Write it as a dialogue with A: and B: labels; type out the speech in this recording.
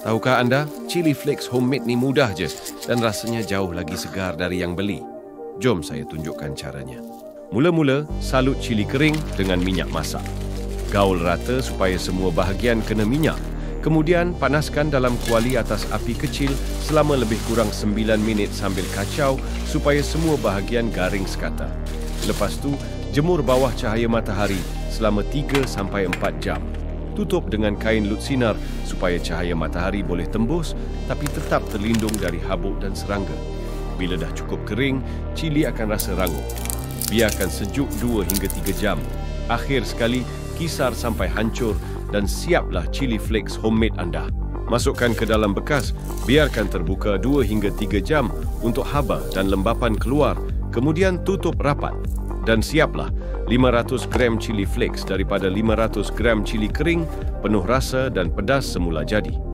A: Tahukah anda, chili flakes homemade ni mudah je dan rasanya jauh lagi segar dari yang beli. Jom saya tunjukkan caranya. Mula-mula, salut cili kering dengan minyak masak. Gaul rata supaya semua bahagian kena minyak. Kemudian, panaskan dalam kuali atas api kecil selama lebih kurang 9 minit sambil kacau supaya semua bahagian garing sekata. Lepas tu, jemur bawah cahaya matahari selama 3 sampai 4 jam. Tutup dengan kain lut sinar supaya cahaya matahari boleh tembus tapi tetap terlindung dari habuk dan serangga. Bila dah cukup kering, cili akan rasa rangup. Biarkan sejuk 2 hingga 3 jam. Akhir sekali, kisar sampai hancur dan siaplah chili flakes homemade anda. Masukkan ke dalam bekas, biarkan terbuka 2 hingga 3 jam untuk haba dan lembapan keluar. Kemudian tutup rapat. Dan siaplah 500 gram chili flakes daripada 500 gram chili kering, penuh rasa dan pedas semula jadi.